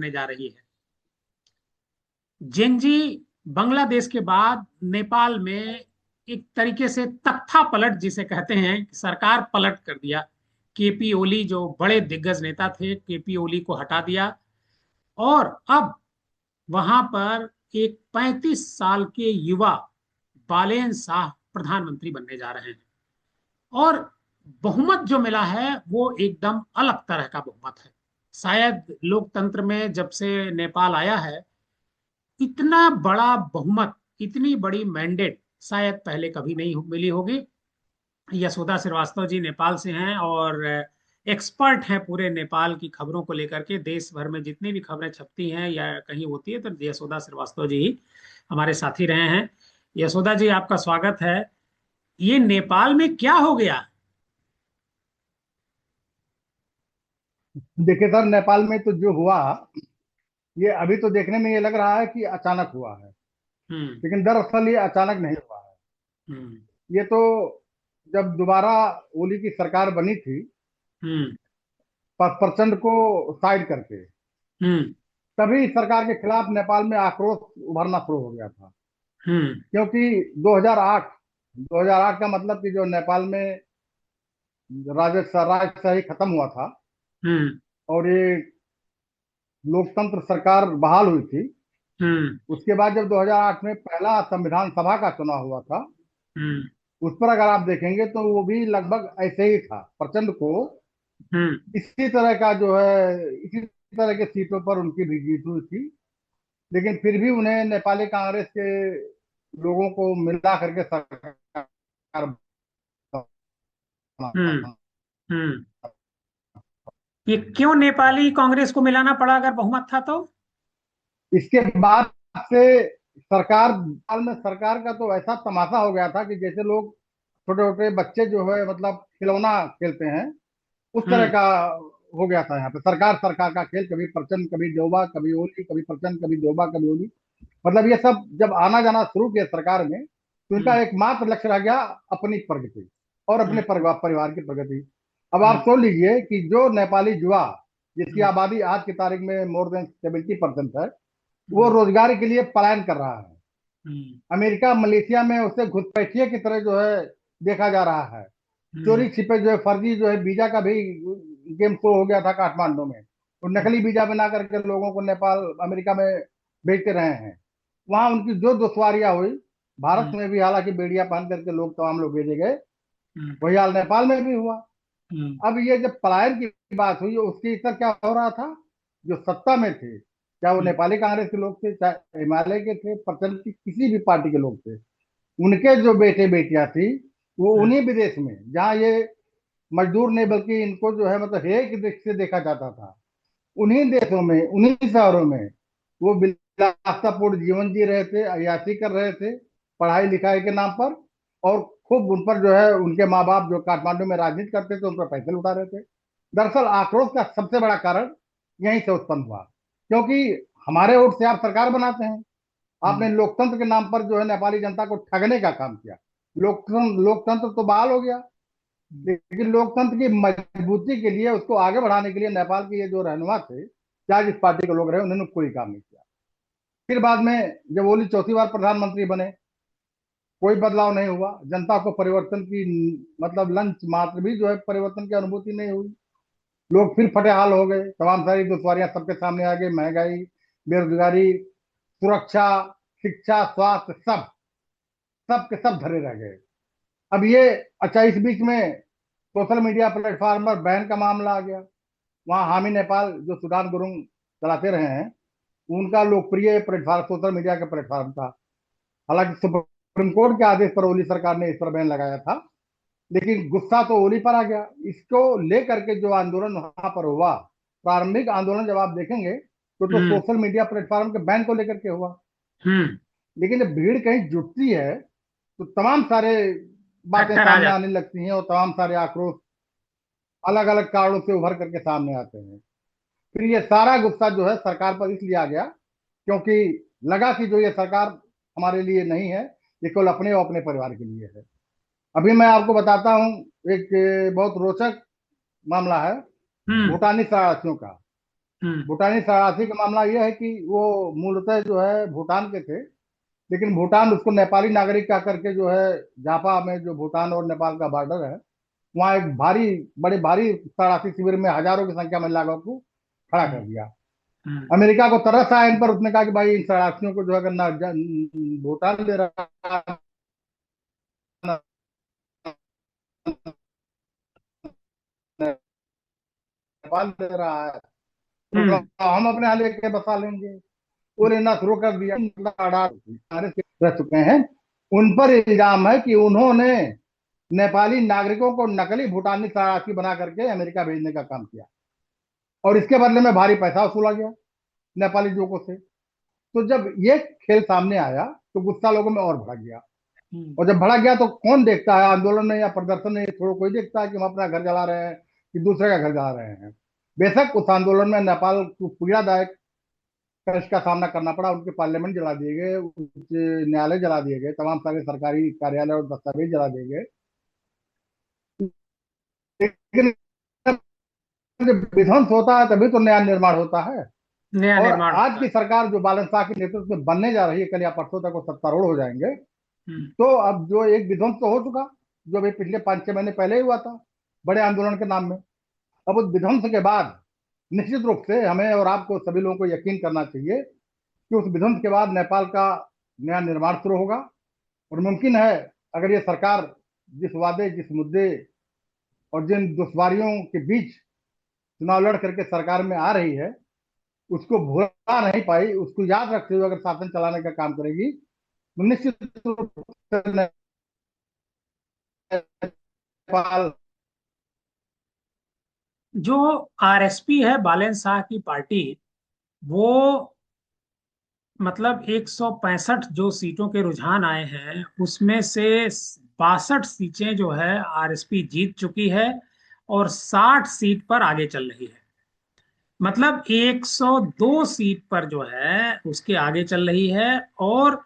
होने जा रही है। जेनजी बांग्लादेश के बाद नेपाल में एक तरीके से तख्ता पलट जिसे कहते हैं, सरकार पलट कर दिया। केपी ओली जो बड़े दिग्गज नेता थे, केपी ओली को हटा दिया और अब वहां पर एक 35 साल के युवा बालेन शाह प्रधानमंत्री बनने जा रहे हैं। और बहुमत जो मिला है वो एकदम अलग तरह का बहुमत है। शायद लोकतंत्र में जब से नेपाल आया है, इतना बड़ा बहुमत, इतनी बड़ी मैंडेट शायद पहले कभी नहीं मिली होगी। यशोदा श्रीवास्तव जी नेपाल से हैं और एक्सपर्ट हैं पूरे नेपाल की खबरों को लेकर के। देश भर में जितनी भी खबरें छपती हैं या कहीं होती है तो यशोदा श्रीवास्तव जी ही हमारे साथी रहे हैं। यशोदा जी, आपका स्वागत है। ये नेपाल में क्या हो गया? देखिए सर, नेपाल में तो जो हुआ, ये अभी तो देखने में ये लग रहा है कि अचानक हुआ है। हम्म। लेकिन दरअसल ये अचानक नहीं हुआ है। हम्म। ये तो जब दोबारा ओली की सरकार बनी थी, हम्म। प्रचंड को साइड करके, हम्म। तभी सरकार के खिलाफ नेपाल में आक्रोश उभरना शुरू हो गया था। हम्म। क्योंकि 2008 का मतलब कि जो नेपाल में राजशाही खत्म हुआ था हम्म। और ये लोकतंत्र सरकार बहाल हुई थी। हम्म। उसके बाद जब 2008 में पहला संविधान सभा का चुनाव हुआ था, हम्म। उस पर अगर आप देखेंगे तो वो भी लगभग ऐसे ही था। प्रचंड को हम्म। इसी तरह का जो है, इसी तरह के सीटों पर उनकी भी जीत हुई थी। लेकिन फिर भी उन्हें नेपाली कांग्रेस के लोगों को मिला करके सरकार हम्म। बनाना। हम्म। ये क्यों नेपाली कांग्रेस को मिलाना पड़ा अगर बहुमत था तो? इसके बाद से सरकार, साल में सरकार का तो ऐसा तमाशा हो गया था कि जैसे लोग, छोटे छोटे बच्चे जो है मतलब खिलौना खेलते हैं, उस तरह हम्म। का हो गया था। यहाँ पे सरकार सरकार का खेल, कभी प्रचंड, कभी देवबा, कभी ओली, कभी प्रचंड, कभी देवबा, कभी ओली। मतलब ये सब जब आना जाना शुरू किया सरकार में, तो इनका हम्म। एकमात्र लक्ष्य रह गया अपनी प्रगति और अपने हम्म। परिवार की प्रगति। अब आप हम्म। सोच लीजिए कि जो नेपाली युवा, जिसकी हम्म। आबादी आज की तारीख में मोर देन 70% है, वो हम्म। रोजगार के लिए पलायन कर रहा है। हम्म। अमेरिका, मलेशिया में उसे घुसपैठिए की तरह जो है देखा जा रहा है। हम्म। चोरी छिपे जो है, फर्जी जो है वीजा का भी गेम शो हो गया था काठमांडू में। तो हम्म। नकली वीजा बना करके लोगों को नेपाल, अमेरिका में भेजते रहे हैं। वहां उनकी जो दुश्वारियां हुई, भारत हम्म। में भी हालांकि बेड़िया पहन करके लोग, तमाम लोग भेजे गए, हम्म। वही हाल नेपाल में भी हुआ। हम्म। अब ये जब पलायन की बात हुई, उसकी असर क्या हो रहा था? जो सत्ता में थे, चाहे वो हम्म। नेपाली कांग्रेस के लोग थे, चाहे हिमालय के थे, प्रचंड की किसी भी पार्टी के लोग थे, उनके जो बेटे बेटियां थी, वो हम्म। उन्हीं विदेश में, जहाँ ये मजदूर नहीं बल्कि इनको जो है मतलब हेय की दृष्टि से देखा जाता था, उन्हीं देशों में, उन्हीं शहरों में वो विलासतापूर्ण जीवन जी रहे थे, अय्याशी कर रहे थे पढ़ाई लिखाई के नाम पर। और खूब उन पर जो है, उनके माँ बाप जो काठमांडू में राजनीति करते थे, उन पर पैसे लुटा रहे थे। दरअसल आक्रोश का सबसे बड़ा कारण यहीं से उत्पन्न हुआ। क्योंकि हमारे वोट से आप सरकार बनाते हैं, आपने हम्म। लोकतंत्र के नाम पर जो है नेपाली जनता को ठगने का काम किया। लोकतंत्र तो बहाल हो गया, लेकिन लोकतंत्र की मजबूती के लिए, उसको आगे बढ़ाने के लिए नेपाल के ये जो रहनुमा थे, चाहे जिस पार्टी के लोग रहे, उन्होंने कोई काम नहीं किया। फिर बाद में जब ओली चौथी बार प्रधानमंत्री बने, कोई बदलाव नहीं हुआ। जनता को परिवर्तन की मतलब लंच मात्र भी जो है परिवर्तन की अनुभूति नहीं हुई। लोग फिर फटेहाल हो गए, तमाम सारी दुश्वारियां सबके सामने आ गई। महंगाई, बेरोजगारी, सुरक्षा, शिक्षा, स्वास्थ्य, सब सब के सब धरे रह गए। अब ये, अच्छा, इस बीच में सोशल मीडिया प्लेटफॉर्म पर बैन का मामला आ गया। वहाँ हामी नेपाल जो सुडान गुरुंग चलाते रहे हैं, उनका लोकप्रिय प्लेटफॉर्म सोशल मीडिया का प्लेटफॉर्म था। हालांकि सुप्रीम कोर्ट के आदेश पर ओली सरकार ने इस पर बैन लगाया था, लेकिन गुस्सा तो ओली पर आ गया। इसको लेकर के जो आंदोलन वहां पर हुआ, प्रारंभिक आंदोलन जब आप देखेंगे तो हम्म। सोशल मीडिया प्लेटफॉर्म के बैन को लेकर के हुआ। हम्म। लेकिन जब भीड़ कहीं जुटती है, तो तमाम सारे बातें फैक्टर आ सामने जाते आने लगती हैं और तमाम सारे आक्रोश अलग अलग कारणों से उभर करके सामने आते हैं। फिर ये सारा गुस्सा जो है सरकार पर इसलिए आ गया, क्योंकि लगा कि जो ये सरकार हमारे लिए नहीं है, ये केवल अपने और अपने परिवार के लिए है। अभी मैं आपको बताता हूँ एक बहुत रोचक मामला है, हैं। हम्म। भूटानी शरणार्थियों का। हम्म। भूटानी शरणार्थी का मामला यह है कि वो मूलतः जो है भूटान के थे, लेकिन भूटान उसको नेपाली नागरिक का करके जो है झापा में, जो भूटान और नेपाल का बॉर्डर है, वहाँ एक बड़े भारी शरणार्थी शिविर में हजारों की संख्या में लागों को खड़ा कर हम्म। दिया। हम्म। अमेरिका को तरस आया इन पर, उसने कहा कि भाई इन शरणार्थियों को जो है करना, भूटान दे रहा है, नेपाल दे रहा है, तो हम्म। हम अपने यहाँ लेके बसा लेंगे। वो लेना शुरू कर दिया। रह चुके हैं। उन पर इल्जाम है कि उन्होंने नेपाली नागरिकों को नकली भूटानी शरणार्थी बना करके अमेरिका भेजने का काम किया, और इसके बदले में भारी पैसा वसूला गया नेपाली लोगों से। तो जब ये खेल सामने आया तो गुस्सा लोगों में और भड़क गया। हम्म। और जब भड़क गया तो कौन देखता है आंदोलन में या प्रदर्शन में, थोड़ा कोई देखता है कि हम अपना घर जला रहे हैं कि दूसरे का घर जला रहे हैं। बेशक उस आंदोलन में नेपाल को पीड़ादायक कष्ट का सामना करना पड़ा। उनके पार्लियामेंट जला दिए गए, उच्च न्यायालय जला दिए गए, तमाम सारे सरकारी कार्यालय और दस्तावेज जला दिए गए। लेकिन जब विध्वंस होता है तभी तो नया निर्माण होता है। नया और निर्माण आज होता की है। सरकार जो बालन शाह के नेतृत्व में बनने जा रही है, कल या परसों तक वो सत्तारूढ़ हो जाएंगे। हम्म। तो अब जो एक विध्वंस तो हो चुका, जो अभी पिछले 5-6 महीने पहले ही हुआ था, बड़े आंदोलन के नाम में। अब उस विध्वंस के बाद निश्चित रूप से हमें और आपको सभी लोगों को यकीन करना चाहिए कि उस विध्वंस के बाद नेपाल का नया निर्माण शुरू होगा। और मुमकिन है, अगर ये सरकार जिस वादे, जिस मुद्दे और जिन दुश्वारियों के बीच चुनाव लड़ करके सरकार में आ रही है, उसको भुला नहीं पाई, उसको याद रखते हुए अगर शासन चलाने का काम करेगी, तो निश्चित रूप से नेपाल। जो आरएसपी है बालेन शाह की पार्टी, वो मतलब 165 जो सीटों के रुझान आए हैं उसमें से 62 सीटें जो है आरएसपी जीत चुकी है, और 60 सीट पर आगे चल रही है। मतलब 102 सीट पर जो है उसके आगे चल रही है। और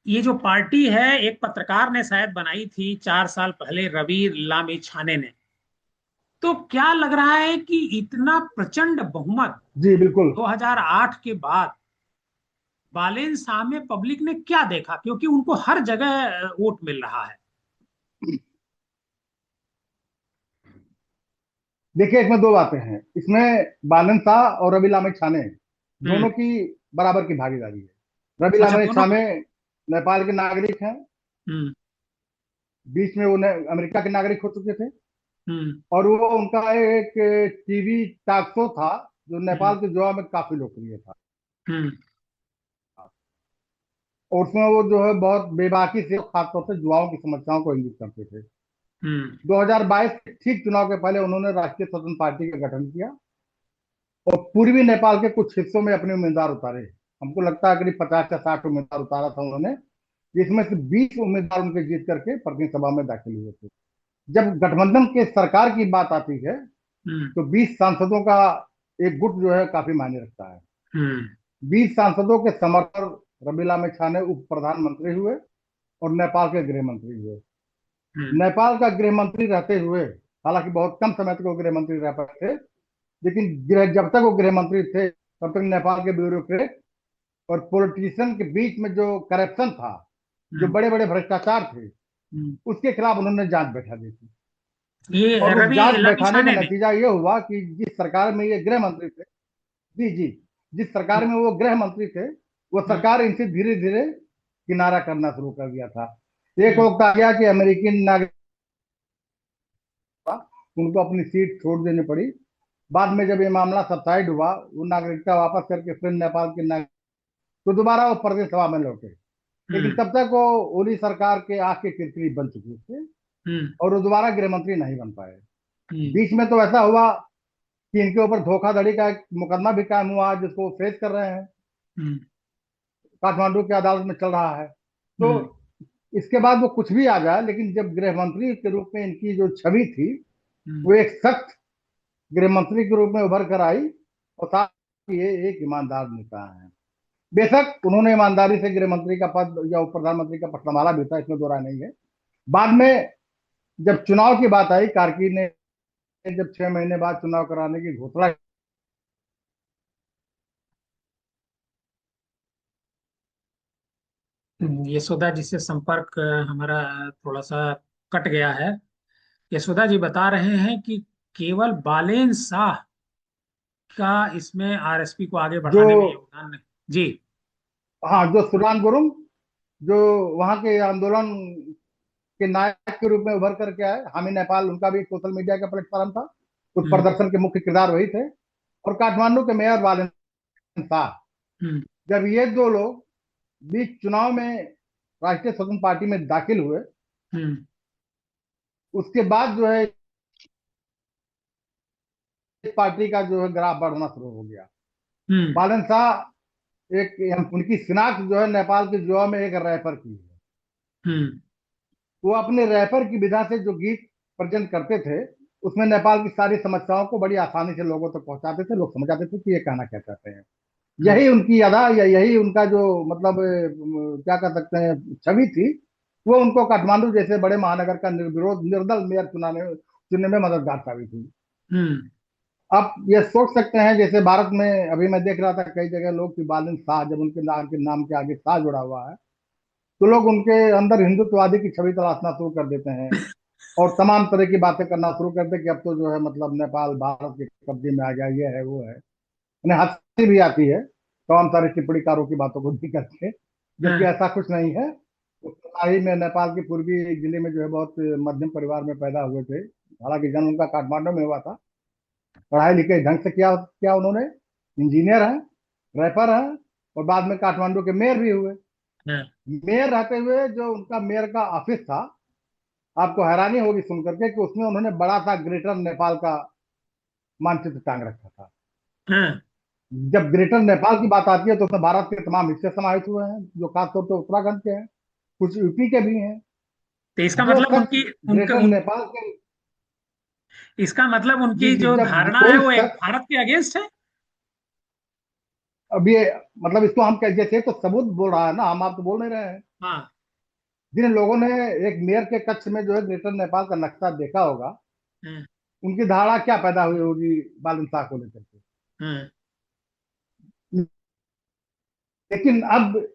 ये जो पार्टी है, एक पत्रकार ने शायद बनाई थी 4 साल पहले, रवि लामिछाने ने। तो क्या लग रहा है कि इतना प्रचंड बहुमत जी बिल्कुल। 2008 के बाद बालेन शाह में पब्लिक ने क्या देखा, क्योंकि उनको हर जगह वोट मिल रहा है। देखिए, इसमें दो बातें हैं। इसमें बालन शाह और रवि लामित छाने हम्म। दोनों की बराबर की भागीदारी है। रवि अच्छा, लामित दोनों की। छाने नेपाल के नागरिक हैं। हम्म। बीच में वो अमेरिका के नागरिक हो चुके थे। हम्म। और वो उनका एक टीवी टॉक शो था जो हम्म। नेपाल के जुआ में काफी लोकप्रिय था। हम्म। और उसमें वो जो है बहुत बेबाकी से खासतौर से जुआओं की समस्याओं को इंगित करते थे। हम्म। 2022 के ठीक चुनाव के पहले उन्होंने राष्ट्रीय स्वतंत्र पार्टी का गठन किया और पूर्वी नेपाल के कुछ हिस्सों में अपने उम्मीदवार उतारे। हमको लगता है करीब 50 या 60 उम्मीदवार उतारा था उन्होंने, जिसमें से 20 उम्मीदवार उनके जीत करके प्रतिनिधि सभा में दाखिल हुए थे। जब गठबंधन के सरकार की बात आती है हम्म। तो 20 सांसदों का एक गुट जो है काफी मायने रखता है। हम्म। 20 सांसदों के समर्थक रमीला में छाने उप प्रधानमंत्री हुए और नेपाल के गृह मंत्री हुए। हम्म। नेपाल का गृह मंत्री रहते हुए, हालांकि बहुत कम समय तक वो गृह मंत्री रह पाए थे, लेकिन जब तक वो गृह मंत्री थे तब तक नेपाल के ब्यूरोक्रेट और पॉलिटिशियन के बीच में जो करप्शन था, जो हम्म। बड़े बड़े भ्रष्टाचार थे, हम्म। उसके खिलाफ उन्होंने जांच बैठा दी थी। ये और उस रवि जांच बैठाने का लामिछाने ने। नतीजा ये हुआ कि जिस सरकार में ये गृह मंत्री थे, जी जी, जिस सरकार हम्म। में वो गृह मंत्री थे, वो हम्म। सरकार इनसे धीरे धीरे किनारा करना शुरू कर दिया था। एक हम्म। वक्त आ गया कि अमेरिकी नागरिक उनको अपनी सीट छोड़ देनी पड़ी। बाद में जब ये मामला सबसाइड हुआ, वो नागरिकता वापस करके फिर नेपाल के नागरिक, तो दोबारा वो प्रदेश सभा में लौटे। लेकिन हम्म। तब तक वो ओली सरकार के आंख के किरकिरी बन चुके थे हम्म। और वो दोबारा गृह मंत्री नहीं बन पाए। हम्म। बीच में तो ऐसा हुआ कि इनके ऊपर धोखाधड़ी का एक मुकदमा भी कायम हुआ जिसको वो फेस कर रहे हैं, हम्म। काठमांडू की अदालत में चल रहा है। तो हम्म। इसके बाद वो कुछ भी आ जाए, लेकिन जब गृह मंत्री के रूप में इनकी जो छवि थी, हम्म। वो एक सख्त गृह मंत्री के रूप में उभर कर आई। और साथ ही ये एक ईमानदार नेता है। बेशक उन्होंने ईमानदारी से गृह मंत्री का पद या उप प्रधानमंत्री का पद संभाला भी था, इसमें दो राय नहीं है। बाद में जब चुनाव की बात आई, कार्की ने जब 6 महीने बाद चुनाव कराने की घोषणा यशोदा जी से संपर्क हमारा थोड़ा सा कट गया है। यशोदा जी बता रहे हैं कि केवल बालेन शाह का इसमें आरएसपी को आगे जो, बढ़ाने में योगदान नहीं। जी। हाँ, जो सुडान गुरुंग, जो वहां के आंदोलन के नायक के रूप में उभर करके आए। हामी नेपाल उनका भी सोशल मीडिया का प्लेटफॉर्म था। उस हम्म। प्रदर्शन के मुख्य किरदार वही थे। और काठमांडू के मेयर बालन शाह। हम्म। जब ये दो लोग बीच चुनाव में राष्ट्रीय स्वतंत्र पार्टी में दाखिल हुए, हम्म। उसके बाद जो है इस पार्टी का जो है ग्राफ बढ़ना शुरू हो गया। हम्म। बालन शाह एक, उनकी शिनाख्त जो है नेपाल के युवा में एक रैपर की है। हम्म। वो अपने रैपर की विधा से जो गीत प्रेजेंट करते थे, उसमें नेपाल की सारी समस्याओं को बड़ी आसानी से लोगों तक पहुंचाते थे। लोग समझ जाते थे कि ये कहना क्या चाहते हैं। हम्म। यही उनकी अदा, या यही उनका जो मतलब क्या कर सकते हैं, छवि थी। वो उनको काठमांडू जैसे बड़े महानगर का निर्विरोध निर्दल मेयर चुनने में मददगार साबित हुई। हम्म। आप ये सोच सकते हैं, जैसे भारत में अभी मैं देख रहा था कई जगह लोग कि बालन शाह, जब उनके नाम के आगे शाह जुड़ा हुआ है, तो लोग उनके अंदर हिंदुत्ववादी की छवि तलाशना शुरू कर देते हैं और तमाम तरह की बातें करना शुरू कर दे कि अब तो जो है मतलब नेपाल भारत के कब्जे में आ गया, ये है वो है। उन्हें हंसी भी आती है तमाम सारे टिप्पणीकारों की बातों को देख करके, जबकि हाँ। ऐसा कुछ नहीं है। वो तराई में नेपाल के पूर्वी जिले में जो है बहुत मध्यम परिवार में पैदा हुए थे। हालांकि जन्म उनका काठमांडू में हुआ था। पढ़ाई लिखाई ढंग से किया किया उन्होंने। इंजीनियर हैं, रैपर हैं, और बाद में काठमांडू के मेयर भी हुए। हाँ। मेयर रहते हुए जो उनका मेयर का ऑफिस था, आपको हैरानी होगी सुनकर के कि उसमें उन्होंने बड़ा सा ग्रेटर नेपाल का मानचित्र टांग रखा था। हाँ। जब ग्रेटर नेपाल की बात आती है तो उसमें भारत के तमाम हिस्से समाहित हुए हैं, जो खासतौर पर उत्तराखंड के हैं, कुछ यूपी के भी हैं। तो इसका जो मतलब शख्स उनकी उनका ग्रेटर उन नेपाल के, इसका मतलब जी उनकी जी, जो जब धारणा है कोई वो एक शख्स, भारत के अगेंस्ट है। अब ये मतलब इसको हम कह, जैसे तो सबूत बोल रहा है ना, हम आप तो बोल नहीं रहे हैं। हाँ। जिन लोगों ने एक मेयर के कक्ष में जो है ग्रेटर नेपाल का नक्शा देखा होगा, हाँ। उनकी धारणा क्या पैदा हुई होगी बालन शाह को लेकर के। हाँ। लेकिन अब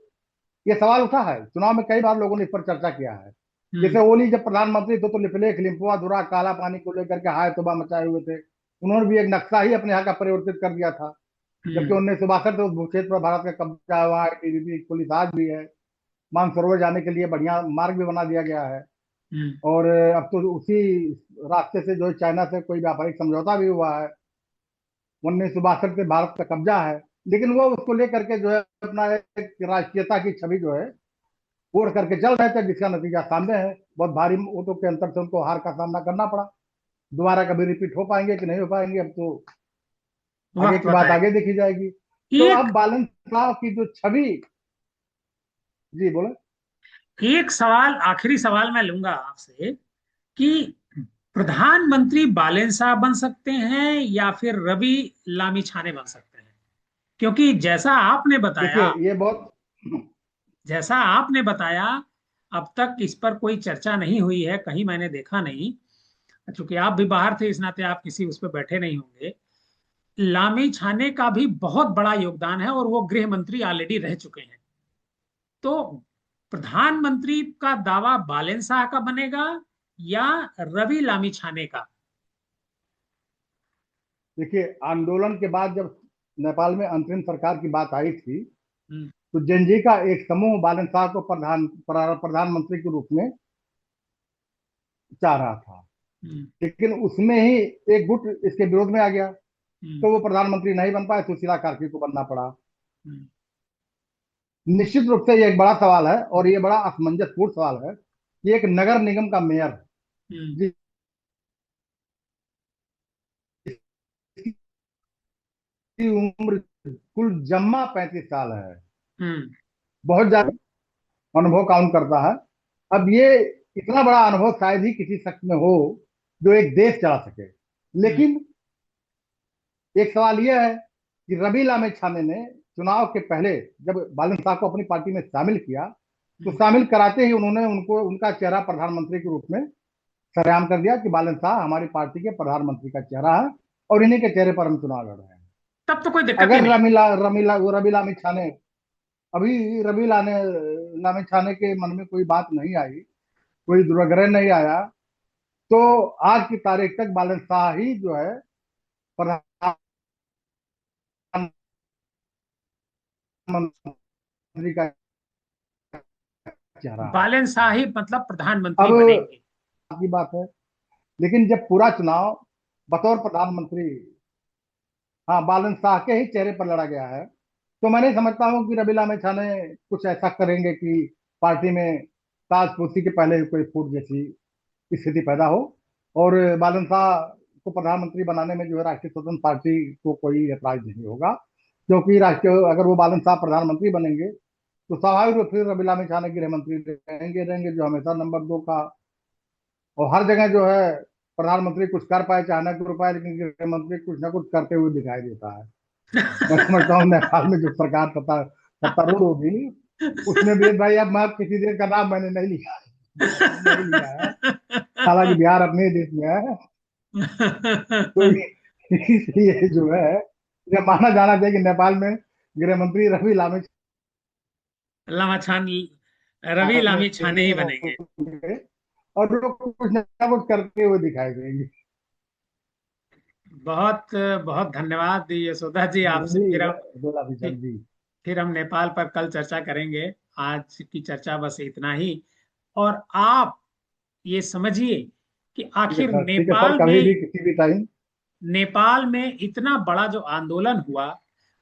ये सवाल उठा है, चुनाव में कई बार लोगों ने इस पर चर्चा किया है। हम्म। जैसे ओली जब प्रधानमंत्री थे तो लिपलेख लिम्पुआ धुरा काला पानी को लेकर के हाय तौबा मचाए हुए थे। उन्होंने भी एक नक्शा ही अपने यहाँ का परिवर्तित कर दिया था। जबकि हम्म। 1962 से उस भूक्षेत्र पर भारत का कब्जा हुआ है, टीबीपी पुलिस आज भी है। मानसरोवर जाने के लिए बढ़िया मार्ग भी बना दिया गया है। हम्म। और अब तो उसी रास्ते से जो है चाइना से कोई व्यापारिक समझौता भी हुआ है। 1962 से भारत का कब्जा है। लेकिन वो उसको लेकर के जो है अपना एक राष्ट्रीयता की छवि जो है ओढ़ करके चल रहे थे, जिसका नतीजा सामने है। बहुत भारी वोटों के अंतर से उनको हार का सामना करना पड़ा। दोबारा कभी रिपीट हो पाएंगे कि नहीं हो पाएंगे, अब तो आगे वक्त की बात बताएगा। आगे देखी जाएगी। तो एक अब बालन शाह की जो छवि, जी बोले। एक सवाल, आखिरी सवाल मैं लूंगा आपसे कि प्रधानमंत्री बालेन साहब बन सकते हैं या फिर रवि लामिछाने बन सकते हैं? क्योंकि देखिए ये बहुत, जैसा आपने बताया, अब तक इस पर कोई चर्चा नहीं हुई है, कहीं मैंने देखा नहीं। चूंकि आप भी बाहर थे, इस नाते आप किसी उस पर बैठे नहीं होंगे। लामी छाने का भी बहुत बड़ा योगदान है और वो गृह मंत्री ऑलरेडी रह चुके हैं। तो प्रधानमंत्री का दावा बालेन शाह का बनेगा या रवि लामी छाने का? देखिए आंदोलन के बाद जब नेपाल में अंतरिम सरकार की बात आई थी, हम्म। तो जेनजी का एक समूह बालन शाह को प्रधानमंत्री के रूप में चाह रहा था। हम्म। लेकिन उसमें ही एक गुट इसके विरोध में आ गया, हम्म। तो वो प्रधानमंत्री नहीं बन पाए। सुशीला कार्की को बनना पड़ा। हम्म। निश्चित रूप से ये एक बड़ा सवाल है और ये बड़ा असमंजसपूर्ण सवाल है कि एक नगर निगम का मेयर, हम्म। जिसकी उम्र कुल जम्मा 35 साल है, हम्म। बहुत ज्यादा अनुभव काउंट करता है। अब ये इतना बड़ा अनुभव शायद ही किसी शख्स में हो जो एक देश चला सके। हम्म। लेकिन एक सवाल यह है कि रवि लामे छाने ने चुनाव के पहले जब बालन शाह को अपनी पार्टी में शामिल किया, तो हम्म। शामिल कराते ही उन्होंने उनको उनका चेहरा प्रधानमंत्री के रूप में सरेआम कर दिया कि बालन शाह हमारी पार्टी के प्रधानमंत्री का चेहरा है और इन्हीं के चेहरे पर हम चुनाव लड़ रहे हैं। तब तो कोई दिक्कत ही अगर नहीं। रवि लामी छाने, अभी रवि लामी छाने के मन में कोई बात नहीं आई, कोई दुराग्रह नहीं आया, तो आज की तारीख तक बालन शाह ही जो है प्रधानमंत्री का चेहरा है। बालन शाह ही मतलब प्रधानमंत्री अब बनेंगे। की बात है, लेकिन जब पूरा चुनाव बतौर प्रधानमंत्री, हाँ, बालन शाह के ही चेहरे पर लड़ा गया है, तो मैं नहीं समझता हूँ कि रवि लामी छाने कुछ ऐसा करेंगे कि पार्टी में ताजपोशी के पहले कोई फूट जैसी स्थिति पैदा हो। और बालन शाह को प्रधानमंत्री बनाने में जो है राष्ट्रीय स्वतंत्र पार्टी को कोई ऐतराज नहीं होगा, क्योंकि राष्ट्रीय अगर वो बालन शाह प्रधानमंत्री बनेंगे तो स्वाभाविक रूप से रवि लामी छाने गृह मंत्री रहेंगे जो हमेशा नंबर 2 का, और हर जगह जो है प्रधानमंत्री कुछ कर पाए चाहे न कर पाए, लेकिन गृह मंत्री कुछ ना कुछ करते हुए दिखाई देता है। मैं समझता हूँ नेपाल में जो सरकार सत्तारूढ़ होगी, उसमें भी भाई अब मैं किसी देश का नाम मैंने नहीं लिया है, हालांकि बिहार अपने ही देश में है, तो इसलिए जो है यह माना जाना चाहिए कि नेपाल में गृह मंत्री रवि लामी लामा छान, रवि लामी छाने ही बनेंगे। होंगे, और लोग कुछ ना कुछ करते हुए दिखाई देंगे। बहुत बहुत धन्यवाद यशोदा जी, आपसे जी, फिर हम बोला भी फिर, जी। फिर हम नेपाल पर कल चर्चा करेंगे। आज की चर्चा बस इतना ही। और आप ये समझिए कि ठीक है आखिर सर, ठीक है सर, नेपाल कभी भी में, किसी भी टाइम। नेपाल में इतना बड़ा जो आंदोलन हुआ,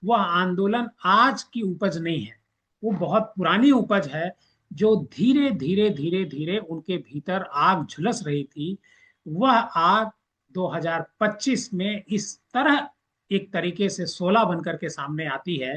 वह आंदोलन आज की उपज नहीं है, वो बहुत पुरानी उपज है। जो धीरे धीरे धीरे धीरे उनके भीतर आग झुलस रही थी, वह आग 2025 में इस तरह एक तरीके से 16 बनकर के सामने आती है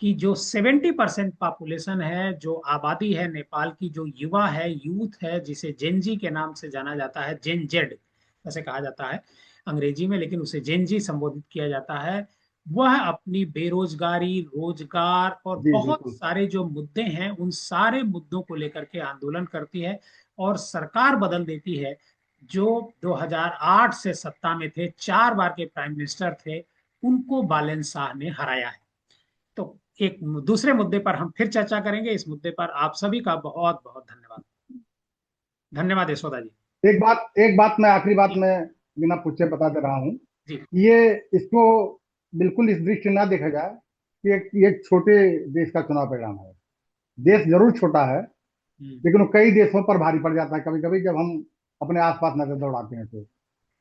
कि जो 70% पॉपुलेशन है, जो आबादी है नेपाल की, जो युवा है, यूथ है, जिसे जेनजी के नाम से जाना जाता है, जेन जेड ऐसे कहा जाता है अंग्रेजी में, लेकिन उसे जेनजी संबोधित किया जाता है, वह अपनी बेरोजगारी, रोजगार और जी बहुत बिल्कुल। सारे जो मुद्दे हैं, उन सारे मुद्दों को लेकर के आंदोलन करती है और सरकार बदल देती है। जो 2008 से सत्ता में थे, 4 बार के प्राइम मिनिस्टर थे, उनको बालन शाह ने हराया है। तो एक दूसरे मुद्दे पर हम फिर चर्चा करेंगे। इस मुद्दे पर आप सभी का बहुत बहुत धन्यवाद। धन्यवाद यशोदा जी। एक बात मैं आखिरी बात जी में बिना पूछे बता दे रहा हूँ। जी। ये इसको बिल्कुल इस दृष्टि ना देखा जाए कि ये एक छोटे देश का चुनाव परिणाम है। देश जरूर छोटा है, हम्म, लेकिन वो कई देशों पर भारी पड़ जाता है कभी कभी जब हम अपने आसपास नजर दौड़ाते हैं तो।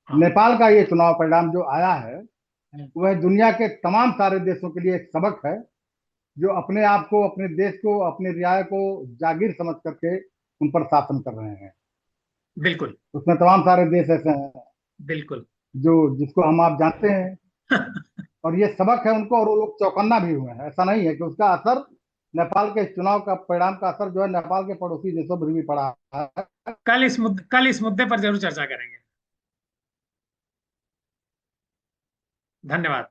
हाँ। नेपाल का ये चुनाव परिणाम जो आया है, हम्म, वह दुनिया के तमाम सारे देशों के लिए एक सबक है, जो अपने आप को, अपने देश को, अपनी रियाय को जागीर समझ करके उन पर शासन कर रहे हैं। बिल्कुल उसमें तमाम सारे देश ऐसे हैं बिल्कुल। जो जिसको हम आप जानते हैं, और ये सबक है उनको, और वो लोग चौकन्ना भी हुए हैं। ऐसा नहीं है कि उसका असर, नेपाल के चुनाव का परिणाम का असर जो है नेपाल के पड़ोसी देशों पर भी पड़ा है। कल इस मुद्दे पर जरूर चर्चा करेंगे। धन्यवाद।